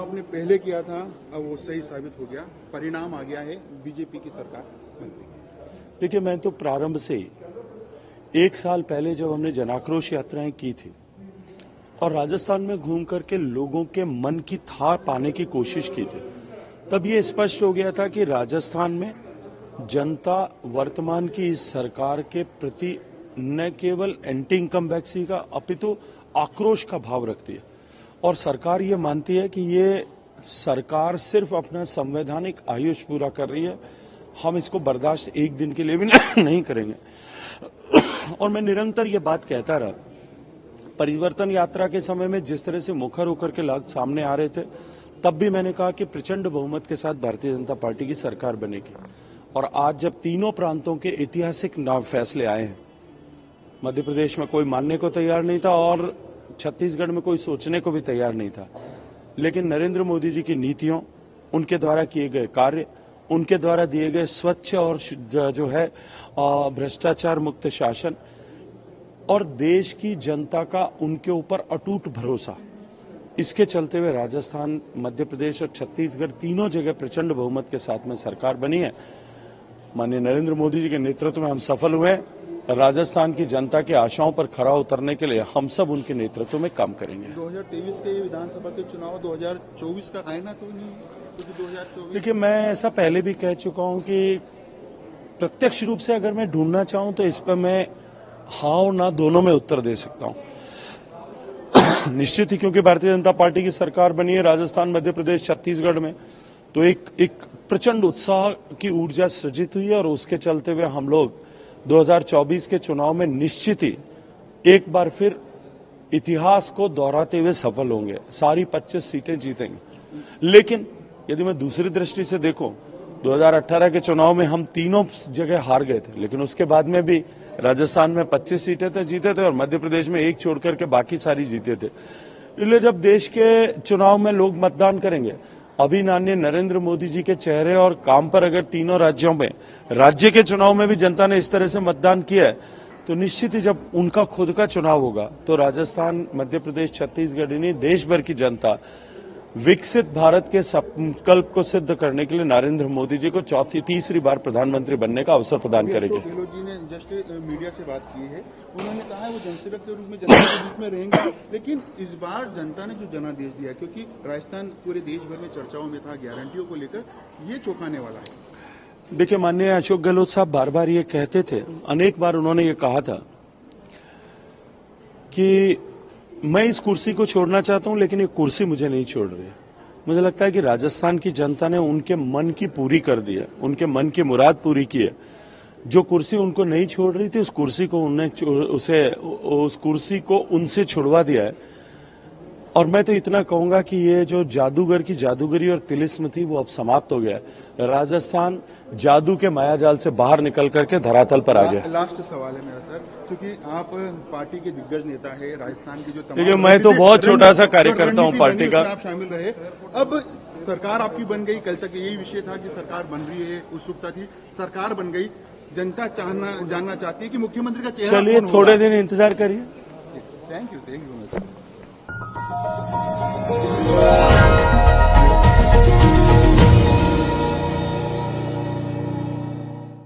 आपने पहले किया था, अब वो सही साबित हो गया, परिणाम आ गया है, बीजेपी की सरकार बन गई। देखिए, मैं तो प्रारंभ से ही 1 साल पहले जब हमने जनाक्रोश यात्राएं की थी और राजस्थान में घूम करके लोगों के मन की थाह पाने की कोशिश की थी, तब ये स्पष्ट हो गया था कि राजस्थान में जनता वर्तमान की इस सरकार के प्रति न केवल एंटी इनकम वैक्सी का अपितु आक्रोश का भाव रखती है और सरकार ये मानती है कि ये सरकार सिर्फ अपना संवैधानिक आयुष पूरा कर रही है। हम इसको बर्दाश्त एक दिन के लिए भी नहीं करेंगे। और मैं निरंतर ये बात कहता रहा, परिवर्तन यात्रा के समय में जिस तरह से मुखर होकर के लोग सामने आ रहे थे, तब भी मैंने कहा कि प्रचंड बहुमत के साथ भारतीय जनता पार्टी की सरकार बनेगी। और आज जब तीनों प्रांतों के ऐतिहासिक फैसले आए हैं, मध्य प्रदेश में कोई मानने को तैयार नहीं था और छत्तीसगढ़ में कोई सोचने को भी तैयार नहीं था, लेकिन नरेंद्र मोदी जी की नीतियों, उनके द्वारा किए गए कार्य, उनके द्वारा दिए गए स्वच्छ और जो है भ्रष्टाचार मुक्त शासन और देश की जनता का उनके ऊपर अटूट भरोसा, इसके चलते हुए राजस्थान, मध्य प्रदेश और छत्तीसगढ़ तीनों जगह प्रचंड बहुमत के साथ में सरकार बनी है। माननीय नरेंद्र मोदी जी के नेतृत्व में हम सफल हुए। राजस्थान की जनता की आशाओं पर खरा उतरने के लिए हम सब उनके नेतृत्व में काम करेंगे। 2023 के विधानसभा के चुनाव 2024 का आईना तो नहीं, क्योंकि 2024। देखिए, मैं ऐसा पहले भी कह चुका हूं कि प्रत्यक्ष रूप से अगर मैं ढूंढना चाहूं तो इस पर मैं हाँ और ना दोनों में उत्तर दे सकता हूं। निश्चित ही क्योंकि भारतीय जनता पार्टी की सरकार बनी है राजस्थान, मध्य प्रदेश, छत्तीसगढ़ में, तो एक प्रचंड उत्साह की ऊर्जा सृजित हुई है और उसके चलते हुए हम लोग 2024 के चुनाव में निश्चित ही एक बार फिर इतिहास को दोहराते हुए सफल होंगे, सारी 25 सीटें जीतेंगे। लेकिन यदि मैं दूसरी दृष्टि से देखूं, 2018 के चुनाव में हम तीनों जगह हार गए थे, लेकिन उसके बाद में भी राजस्थान में 25 सीटें थे, जीते थे और मध्य प्रदेश में एक छोड़ करके बाकी सारी जीते थे। इसलिए जब देश के चुनाव में लोग मतदान करेंगे, अभी माननीय नरेंद्र मोदी जी के चेहरे और काम पर अगर तीनों राज्यों में, राज्य के चुनाव में भी जनता ने इस तरह से मतदान किया है, तो निश्चित ही जब उनका खुद का चुनाव होगा तो राजस्थान, मध्य प्रदेश, छत्तीसगढ़ नहीं, देश भर की जनता विकसित भारत के संकल्प को सिद्ध करने के लिए नरेंद्र मोदी जी को तीसरी बार प्रधानमंत्री बनने का अवसर प्रदान करेगी। गहलोत जी ने जस्ट मीडिया से बात की है, उन्होंने कहा है वो जनसेवक के रूप में जनता के बीच में रहेंगे, लेकिन इस बार जनता ने जो जनादेश दिया, क्योंकि राजस्थान पूरे देश भर में चर्चाओं में था गारंटियों को लेकर, ये चौंकाने वाला है। देखिए, माननीय अशोक गहलोत साहब बार बार ये कहते थे, अनेक बार उन्होंने ये कहा था कि मैं इस कुर्सी को छोड़ना चाहता हूं, लेकिन ये कुर्सी मुझे नहीं छोड़ रही है। मुझे लगता है कि राजस्थान की जनता ने उनके मन की पूरी कर दी है, उनके मन की मुराद पूरी की है। जो कुर्सी उनको नहीं छोड़ रही थी, उस कुर्सी को उनसे छुड़वा दिया है। और मैं तो इतना कहूंगा कि ये जो जादूगर की जादूगरी और तिलिस्म थी, वो अब समाप्त हो गया है। राजस्थान जादू के मायाजाल से बाहर निकल करके धरातल पर आ गया। लास्ट सवाल है मेरा सर, क्योंकि आप पार्टी के दिग्गज नेता है, राजस्थान की जो देखिए, मैं तो बहुत छोटा सा कार्यकर्ता हूं पार्टी का। आप शामिल रहे, अब सरकार आपकी बन गई, कल तक यही विषय था कि सरकार बन रही है, उत्सुकता थी, सरकार बन गई, जनता जानना चाहती है कि मुख्यमंत्री का चेहरा। चलिए, थोड़े दिन इंतजार करिए। Thank you much.